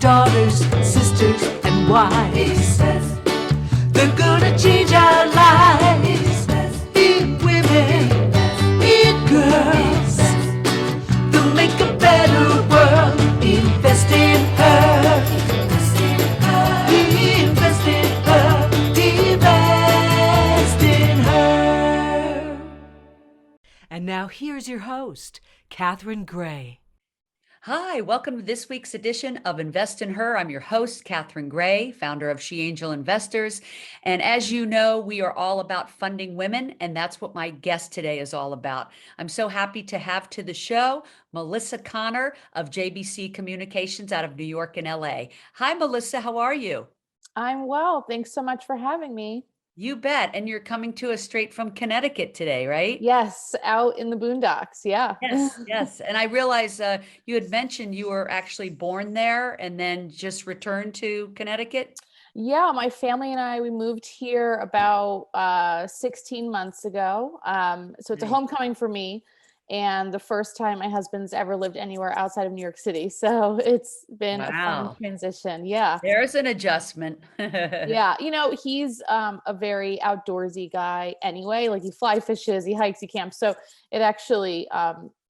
daughters, sisters, and wives. They're gonna change our lives. Be women, be girls. They'll make a better world. Invest in her. Invest in her. Invest in her. And now here's your host, Catherine Gray. Hi, welcome to this week's edition of Invest in Her. I'm your host, Catherine Gray, founder of She Angel Investors. And as you know, we are all about funding women, and that's what my guest today is all about. I'm so happy to have to the show Melissa Conner of JBC Communications out of New York and LA. Hi, Melissa, how are you? I'm well. Thanks so much for having me. You bet. And you're coming to us straight from Connecticut today, right? Yes, out in the boondocks. Yeah. Yes. And I realize you had mentioned you were actually born there and then just returned to Connecticut. Yeah, my family and I, we moved here about 16 months ago. So it's a Nice. homecoming for me, and the first time my husband's ever lived anywhere outside of New York City. So it's been a fun Wow. transition. Yeah. There's an adjustment. Yeah. He's a very outdoorsy guy anyway. Like he fly fishes, he hikes, he camps. So it actually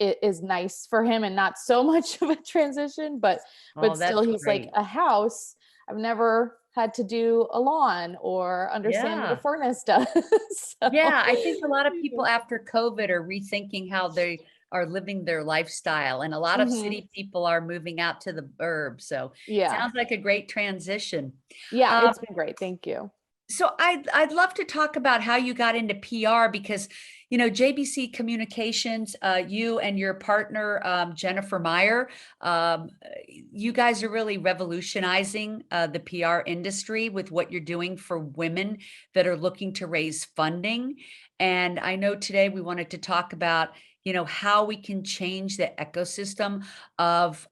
it is nice for him and not so much of a transition, but Oh, still that's he's like great. a house. I've never had to do a lawn or understand what a Yeah. furnace does. So, Yeah. I think a lot of people after COVID are rethinking how they are living their lifestyle, and a lot of Mhm. city people are moving out to the burbs. So Yeah. sounds like a great transition. Yeah, Um, it's been great. Thank you. So I'd love to talk about how you got into PR because, you know, JBC Communications, you and your partner, Jennifer Meyer, you guys are really revolutionizing the PR industry with what you're doing for women that are looking to raise funding. And I know today we wanted to talk about, you know, how we can change the ecosystem of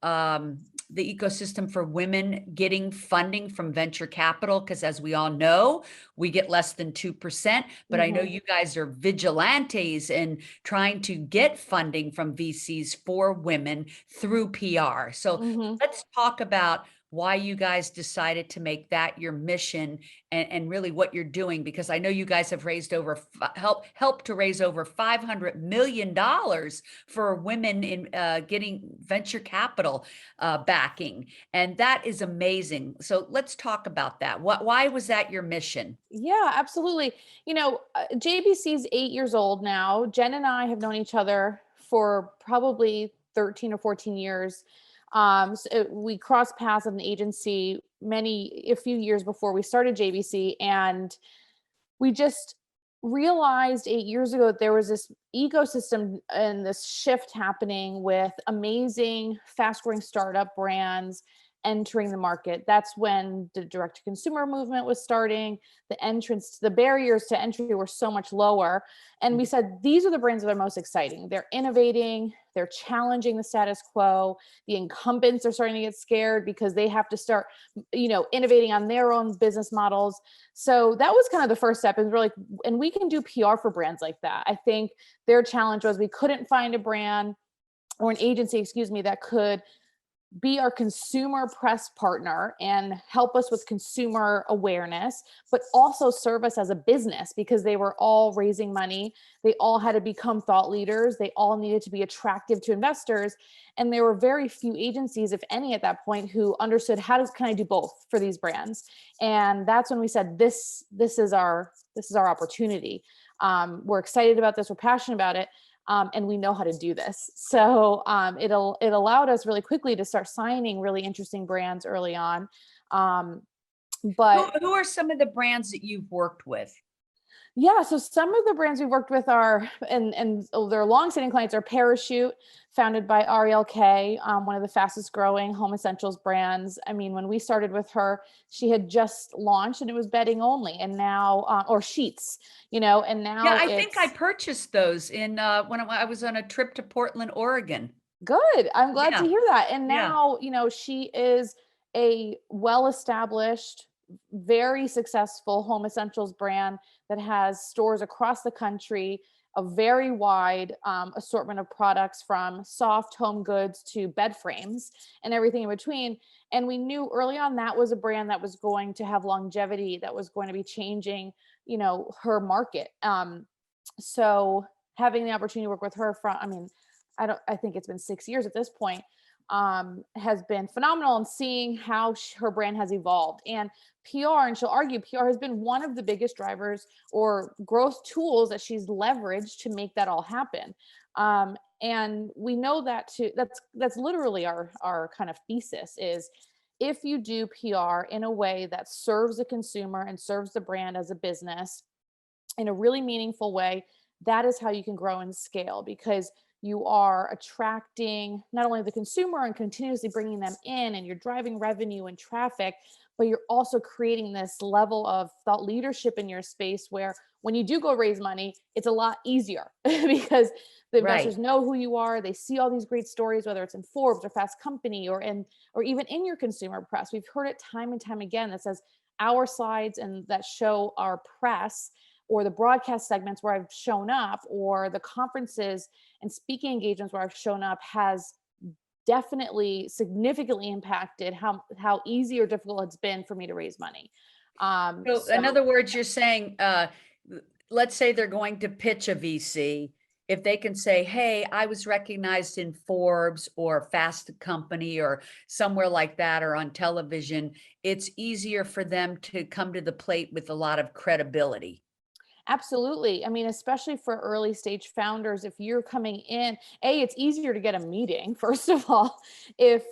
the ecosystem for women getting funding from venture capital, because as we all know, we get less than 2%. But I know Mhm. you guys are vigilantes in trying to get funding from VCs for women through PR. So Mhm. let's talk about why you guys decided to make that your mission and really what you're doing, because I know you guys have raised over helped to raise over $500 million for women in getting venture capital backing, and that is amazing. So let's talk about that. Why was that your mission? Yeah, absolutely. JBC is 8 years old now. Jen and I have known each other for probably 13 or 14 years. We crossed paths at an agency a few years before we started JBC, and we just realized 8 years ago that there was this ecosystem and this shift happening with amazing, fast growing startup brands entering the market. That's when the direct to consumer movement was starting. The barriers to entry were so much lower. And we said, these are the brands that are most exciting. They're innovating, they're challenging the status quo. The incumbents are starting to get scared because they have to start, innovating on their own business models. So that was kind of the first step. And we're like, and we can do PR for brands like that. I think their challenge was we couldn't find a brand or an agency, excuse me, that could be our consumer press partner and help us with consumer awareness, but also serve us as a business, because they were all raising money. They all had to become thought leaders. They all needed to be attractive to investors. And there were very few agencies, if any, at that point, who understood can I do both for these brands? And that's when we said, this is our opportunity. We're excited about this. We're passionate about it. And we know how to do this. So it allowed us really quickly to start signing really interesting brands early on. But Who are some of the brands that you've worked with? yeah, so some of the brands we've worked with are, and their longstanding clients are Parachute, founded by Ariel K, one of the fastest growing home essentials brands. I mean, when we started with her, she had just launched and it was bedding only, and now, or sheets, and Yeah, now I think I it's purchased those in when I was on a trip to Portland, Oregon. good. I'm glad to Yeah, hear that. And yeah. now, she is a well-established, very successful home essentials brand that has stores across the country. a very wide assortment of products, from soft home goods to bed frames and everything in between. And we knew early on that was a brand that was going to have longevity, that was going to be changing, her market. So having the opportunity to work with her from, I think it's been 6 years at this point, has been phenomenal, and seeing how her brand has evolved. And PR, and she'll argue, PR has been one of the biggest drivers or growth tools that she's leveraged to make that all happen. And we know that too. That's literally our kind of thesis is, if you do PR in a way that serves the consumer and serves the brand as a business in a really meaningful way, that is how you can grow and scale, because you are attracting not only the consumer and continuously bringing them in, and you're driving revenue and traffic, but you're also creating this level of thought leadership in your space where when you do go raise money, it's a lot easier because the investors know who you are. They see all these great stories, whether it's in Forbes or Fast Company or even in your consumer press. We've heard it time and time again that says our slides and that show our press, or the broadcast segments where I've shown up, or the conferences and speaking engagements where I've shown up, has definitely significantly impacted how easy or difficult it's been for me to raise money. So in other words, you're saying, let's say they're going to pitch a VC. If they can say, hey, I was recognized in Forbes or Fast Company or somewhere like that, or on television, it's easier for them to come to the plate with a lot of credibility. Absolutely. I mean, especially for early stage founders, if you're coming in, it's easier to get a meeting, first of all, if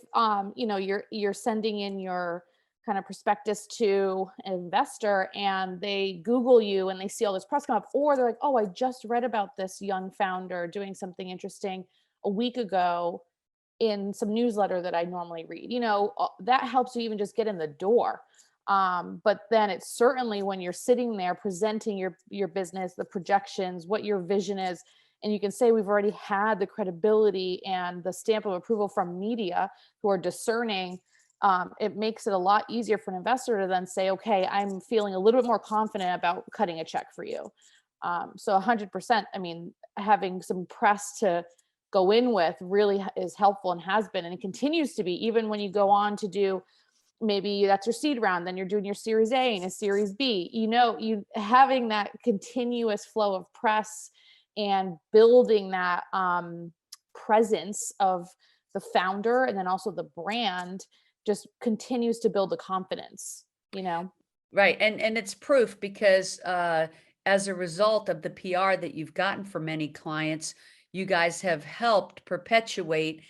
you're sending in your kind of prospectus to an investor and they Google you and they see all this press come up, or they're like, oh, I just read about this young founder doing something interesting a week ago in some newsletter that I normally read. That helps you even just get in the door. But then it's certainly when you're sitting there presenting your business, the projections, what your vision is, and you can say we've already had the credibility and the stamp of approval from media who are discerning. It makes it a lot easier for an investor to then say, okay, I'm feeling a little bit more confident about cutting a check for you. So 100%, I mean, having some press to go in with really is helpful, and has been, and it continues to be, even when you go on to do, maybe that's your seed round, then you're doing your Series A and a Series B, you having that continuous flow of press and building that presence of the founder and then also the brand just continues to build the confidence, Right. And it's proof because as a result of the PR that you've gotten for many clients, you guys have helped perpetuate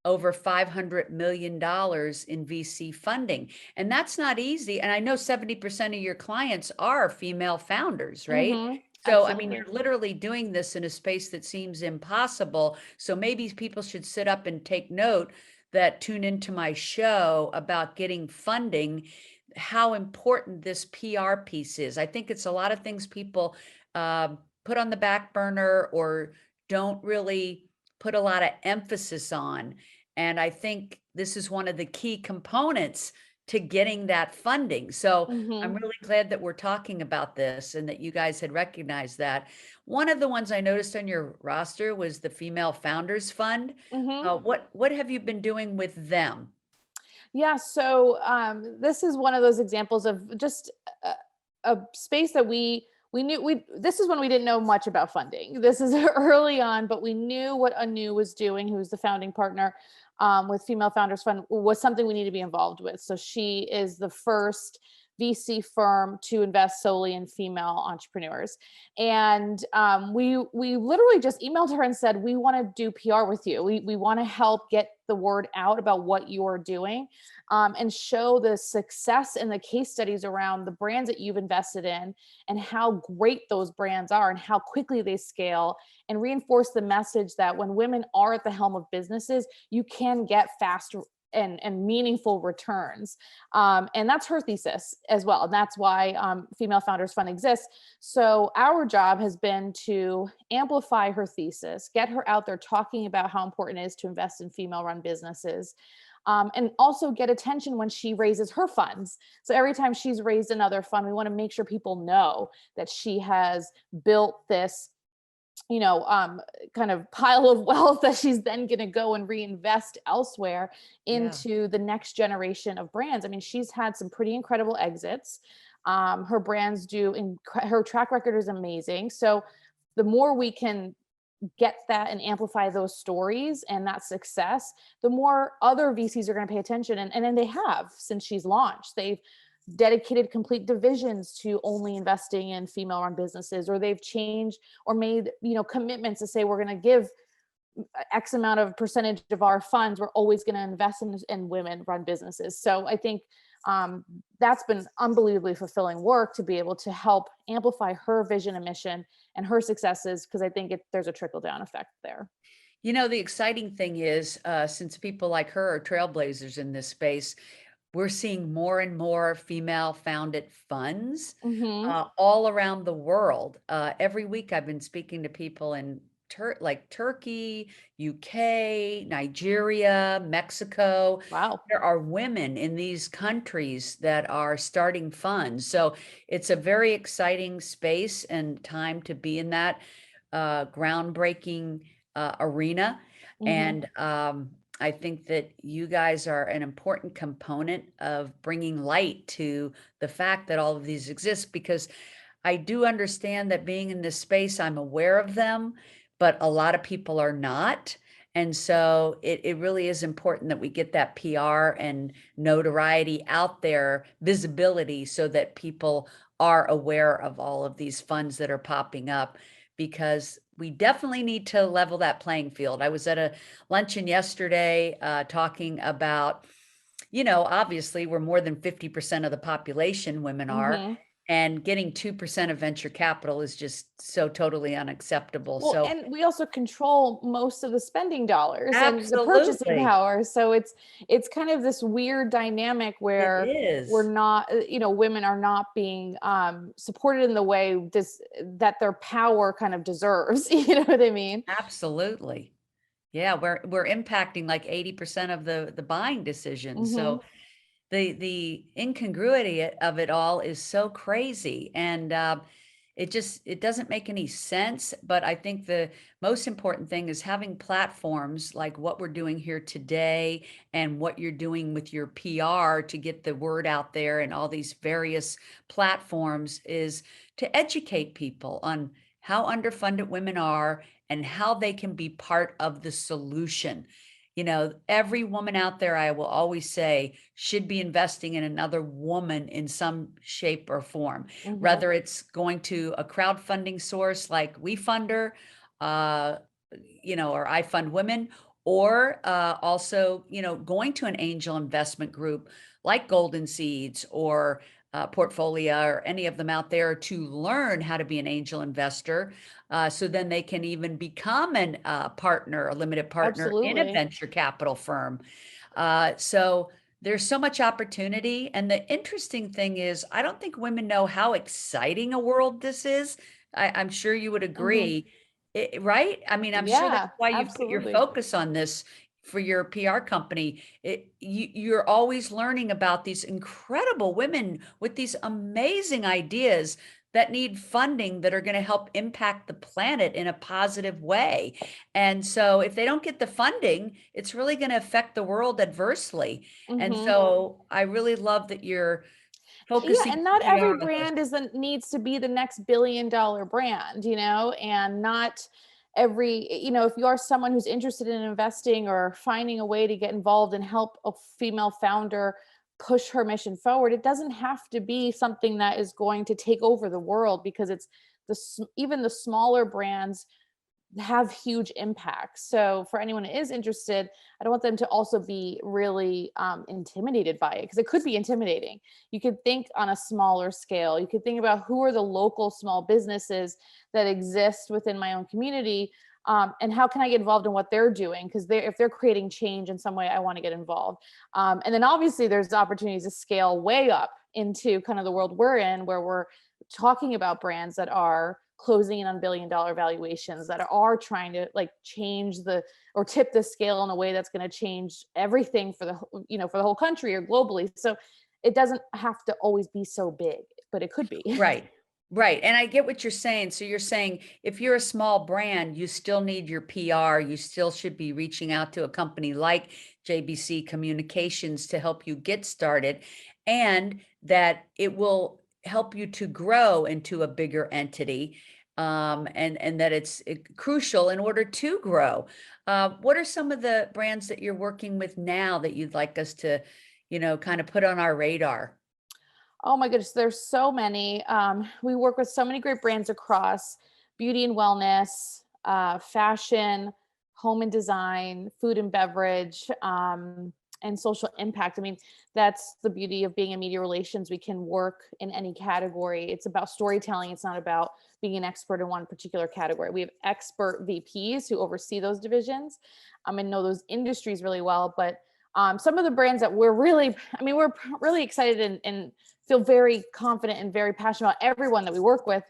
over $500 million in VC funding. And that's not easy. And I know 70% of your clients are female founders, right? Mm-hmm. So, Absolutely. I mean, you're literally doing this in a space that seems impossible. So maybe people should sit up and take note that tune into my show about getting funding, how important this PR piece is. I think it's a lot of things people put on the back burner or don't really put a lot of emphasis on. And I think this is one of the key components to getting that funding. So I'm really glad that we're talking about this and that you guys had recognized that. One of the ones I noticed on your roster was the Female Founders Fund. What have you been doing with them? Yeah. So this is one of those examples of just a space that we knew this is when we didn't know much about funding. This is early on, but we knew what Anu was doing, who's the founding partner with Female Founders Fund, was something we need to be involved with. So she is the first VC firm to invest solely in female entrepreneurs. And we literally just emailed her and said, we want to do PR with you. We want to help get the word out about what you're doing and show the success and the case studies around the brands that you've invested in and how great those brands are and how quickly they scale, and reinforce the message that when women are at the helm of businesses, you can get fast and meaningful returns. And that's her thesis as well. And that's why Female Founders Fund exists. So our job has been to amplify her thesis, get her out there talking about how important it is to invest in female-run businesses, and also get attention when she raises her funds. So every time she's raised another fund, we want to make sure people know that she has built this kind of pile of wealth that she's then going to go and reinvest elsewhere Yeah. into the next generation of brands. I mean, she's had some pretty incredible exits. Her brands her track record is amazing. So the more we can get that and amplify those stories and that success, the more other VCs are going to pay attention. And then they have, since she's launched. They've dedicated complete divisions to only investing in female-run businesses, or they've changed or made, commitments to say we're going to give X amount of percentage of our funds. We're always going to invest in women-run businesses. So I think that's been unbelievably fulfilling work to be able to help amplify her vision and mission and her successes, because I think there's a trickle-down effect there. The exciting thing is, since people like her are trailblazers in this space, we're seeing more and more female-founded funds Mm-hmm. all around the world. Every week, I've been speaking to people in Turkey, UK, Nigeria, Mexico. Wow. There are women in these countries that are starting funds. So it's a very exciting space and time to be in that groundbreaking arena. Mm-hmm. And I think that you guys are an important component of bringing light to the fact that all of these exist, because I do understand that being in this space, I'm aware of them, but a lot of people are not. And so it really is important that we get that PR and notoriety out there, visibility, so that people are aware of all of these funds that are popping up, because we definitely need to level that playing field. I was at a luncheon yesterday talking about, obviously we're more than 50% of the population, women are, Mm-hmm. and getting 2% of venture capital is just so totally unacceptable. Well, So and we also control most of the spending dollars and the purchasing absolutely, power. So it's kind of this weird dynamic it where we're is. not, women are not being supported in the way that their power kind of deserves. You know what I mean? Absolutely. Yeah, we're impacting like 80% of the buying decisions. Mm-hmm. So the incongruity of it all is so crazy, and it doesn't make any sense. But I think the most important thing is having platforms like what we're doing here today, and what you're doing with your PR to get the word out there, and all these various platforms, is to educate people on how underfunded women are and how they can be part of the solution. Every woman out there, I will always say, should be investing in another woman in some shape or form, Mm-hmm. whether it's going to a crowdfunding source like WeFunder, uh, or I Fund Women, or also, going to an angel investment group like Golden Seeds or Portfolio, or any of them out there, to learn how to be an angel investor. So then they can even become a partner, a limited partner in a Absolutely. venture capital firm. So there's so much opportunity. And the interesting thing is, I don't think women know how exciting a world this is. I'm sure you would Mm-hmm. agree, right? I mean, I'm sure that's Yeah, why you put your absolutely. focus on this for your PR company. You're always learning about these incredible women with these amazing ideas that need funding, that are going to help impact the planet in a positive way. And so if they don't get the funding, it's really going to affect the world adversely. And Mm-hmm. so I really love that you're Yeah, focusing and not PR every on this. brand needs to be the next billion-dollar brand, and not every, if you are someone who's interested in investing or finding a way to get involved and help a female founder push her mission forward, it doesn't have to be something that is going to take over the world, because it's even the smaller brands have huge impacts. So for anyone who is interested, I don't want them to also be really intimidated by it, because it could be intimidating. You could think on a smaller scale. You could think about who are the local small businesses that exist within my own community, and how can I get involved in what they're doing? Because if they're creating change in some way, I want to get involved. And then obviously there's opportunities to scale way up into kind of the world we're in, where we're talking about brands that are closing in on billion-dollar valuations, that are trying to change or tip the scale in a way that's going to change everything for the whole country or globally. So it doesn't have to always be so big, but it could be. Right. Right. And I get what you're saying. So you're saying if you're a small brand, you still need your PR. You still should be reaching out to a company like JBC Communications to help you get started, and that it will help you to grow into a bigger entity. And that it's crucial in order to grow. What are some of the brands that you're working with now that you'd like us to, kind of put on our radar? Oh my goodness, there's so many. We work with so many great brands across beauty and wellness, fashion, home and design, food and beverage, and social impact. I mean, that's the beauty of being in media relations. We can work in any category. It's about storytelling. It's not about being an expert in one particular category. We have expert VPs who oversee those divisions, and know those industries really well. But some of the brands that we're really, we're really excited and feel very confident and very passionate about everyone that we work with.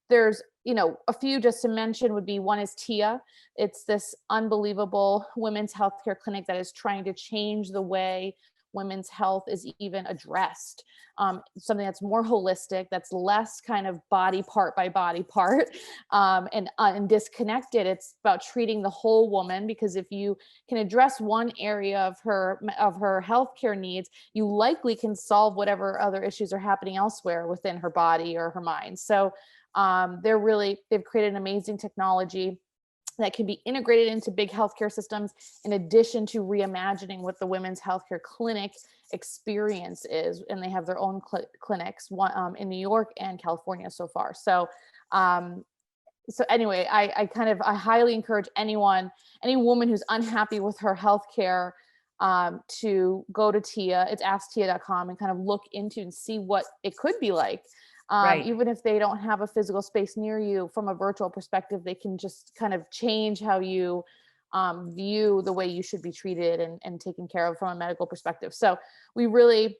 There's, a few just to mention would be, one is Tia. It's this unbelievable women's healthcare clinic that is trying to change the way women's health is even addressed. Something that's more holistic, that's less kind of body part by body part, and disconnected. It's about treating the whole woman, because if you can address one area of her healthcare needs, you likely can solve whatever other issues are happening elsewhere within her body or her mind. So they've created an amazing technology that can be integrated into big healthcare systems, in addition to reimagining what the women's healthcare clinic experience is. And they have their own clinics, one in New York and California so far. So anyway, I highly encourage any woman who's unhappy with her healthcare to go to Tia. It's asktia.com, and kind of look into and see what it could be like. Right. Even if they don't have a physical space near you, from a virtual perspective, they can just kind of change how you view the way you should be treated and taken care of from a medical perspective. So we really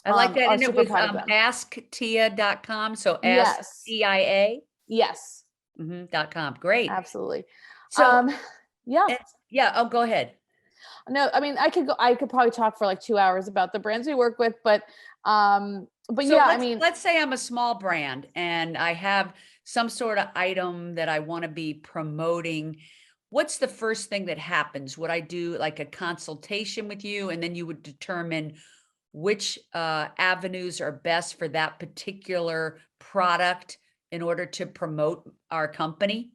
I like that. are And it super was proud of them. asktia.com. So Yes. AskTIA. Yes, .com. Great. absolutely. So, Yeah. yeah. Oh, go ahead. No, I mean, I could probably talk for like 2 hours about the brands we work with, but So yeah, let's say I'm a small brand and I have some sort of item that I want to be promoting. What's the first thing that happens? Would I do like a consultation with you, and then you would determine which avenues are best for that particular product in order to promote our company?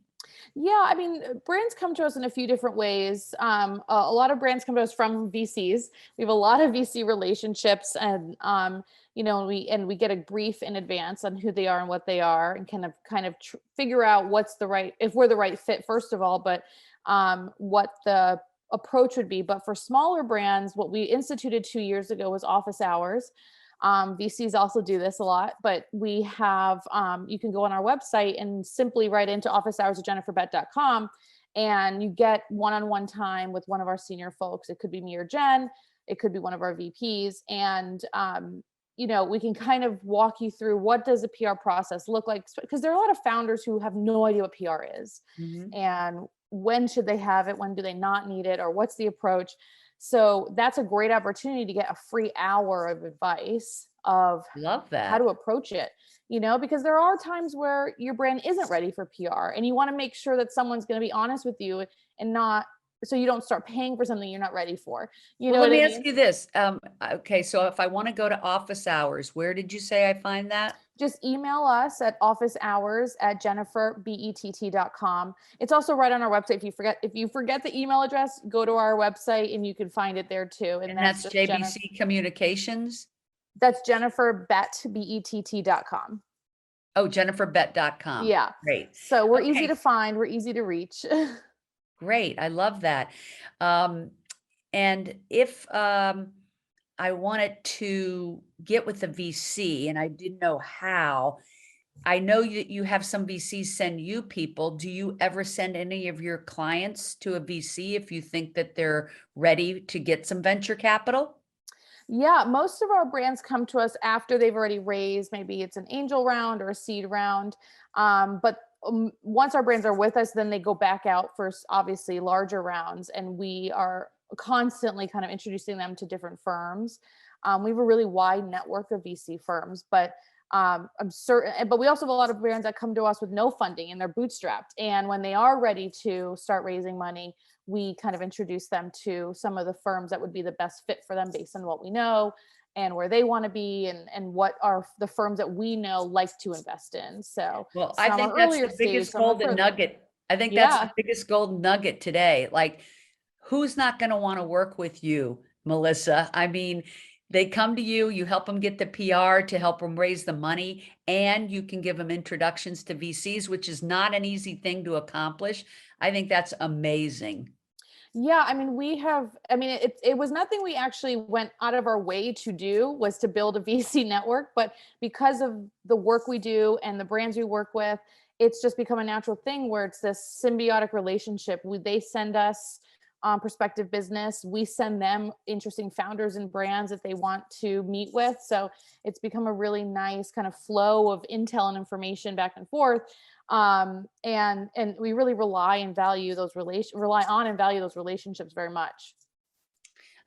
yeah, brands come to us in a few different ways. A lot of brands come to us from VCs. We have a lot of VC relationships, and we get a brief in advance on who they are and what they are, and kind of figure out if we're the right fit, first of all, but what the approach would be. But for smaller brands, what we instituted 2 years ago was office hours. VCs also do this a lot, but we have, you can go on our website and simply write into office hours at jenniferbett.com, and you get one-on-one time with one of our senior folks. It could be me or Jen. It could be one of our VPs. And, we can kind of walk you through, what does a PR process look like? Because there are a lot of founders who have no idea what PR is, and when should they have it? When do they not need it? Or what's the approach? So that's a great opportunity to get a free hour of advice of Love that. how to approach it, because there are times where your brand isn't ready for PR, and you want to make sure that someone's going to be honest with you, and not, so you don't start paying for something you're not ready for. Well, let me ask you this. Okay, so if I want to go to office hours, where did you say I find that? Just email us at officehours@jenniferbett.com. It's also right on our website. If you forget the email address, go to our website and you can find it there too. And that's just JBC Communications? That's jenniferbett.com. Oh, jenniferbett.com. Yeah. Great. So we're Okay. easy to find. We're easy to reach. Great. I love that. And if I wanted to get with a VC and I didn't know how, I know you have some VCs send you people. Do you ever send any of your clients to a VC if you think that they're ready to get some venture capital? Yeah, most of our brands come to us after they've already raised, maybe it's an angel round or a seed round. But once our brands are with us, then they go back out for obviously larger rounds, and we are constantly kind of introducing them to different firms. We have a really wide network of VC firms, but I'm certain, but we also have a lot of brands that come to us with no funding and they're bootstrapped. And when they are ready to start raising money, we kind of introduce them to some of the firms that would be the best fit for them based on what we know and where they want to be, and what are the firms that we know like to invest in. So Well, I some think are that's earlier the stage, biggest some are golden further. nugget. I think that's the Yeah. biggest golden nugget today. Like, who's not going to want to work with you, Melissa? I mean, they come to you, you help them get the PR to help them raise the money, and you can give them introductions to VCs, which is not an easy thing to accomplish. I think that's amazing. Yeah, I mean, it was nothing we actually went out of our way to do, was to build a VC network, but because of the work we do and the brands we work with, it's just become a natural thing where it's this symbiotic relationship. They send us prospective business, we send them interesting founders and brands that they want to meet with. So it's become a really nice kind of flow of intel and information back and forth. And we really rely on and value those relationships very much.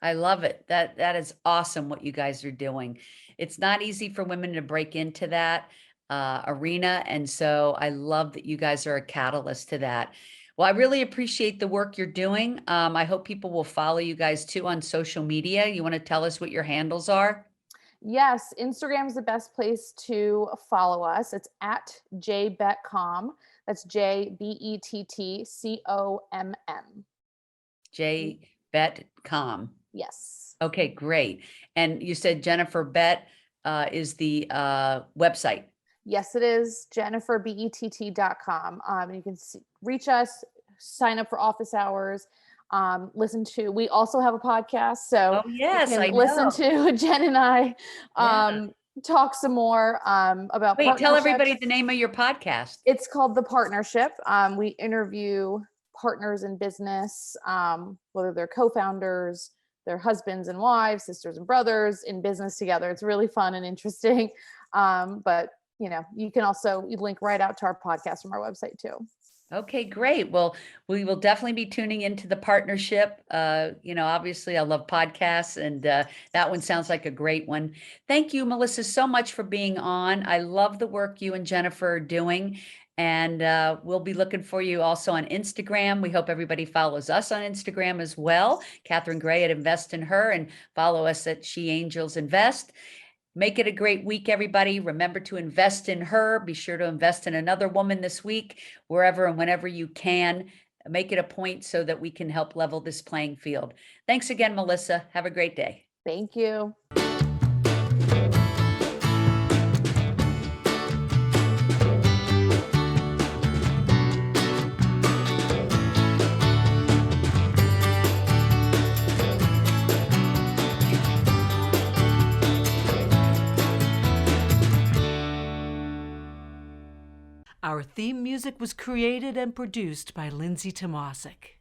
I love it. That is awesome what you guys are doing. It's not easy for women to break into that arena, and so I love that you guys are a catalyst to that. Well, I really appreciate the work you're doing. I hope people will follow you guys too on social media. You want to tell us what your handles are? Yes, Instagram is the best place to follow us. It's at jbettcom. That's JBettComm. JBettCom. Yes. Okay, great. And you said Jennifer Bett is the website. Yes, it is jenniferbett.com. You can reach us, sign up for office hours, we also have a podcast, so Oh, yes, you I can listen know. to Jen and I Yeah. talk some more about Wait, tell everybody partnerships. the name of your podcast. It's called The Partnership. We interview partners in business, whether they're co-founders, their husbands and wives, sisters and brothers in business together. It's really fun and interesting. But you can also link right out to our podcast from our website too. Okay, great. Well, we will definitely be tuning into the partnership. Obviously I love podcasts, and that one sounds like a great one. Thank you, Melissa, so much for being on. I love the work you and Jennifer are doing, and we'll be looking for you also on Instagram. We hope everybody follows us on Instagram as well. Catherine Gray at Invest in Her, and follow us at She Angels Invest. Make it a great week, everybody. Remember to invest in her. Be sure to invest in another woman this week, wherever and whenever you can. Make it a point so that we can help level this playing field. Thanks again, Melissa. Have a great day. Thank you. Our theme music was created and produced by Lindsay Tomasic.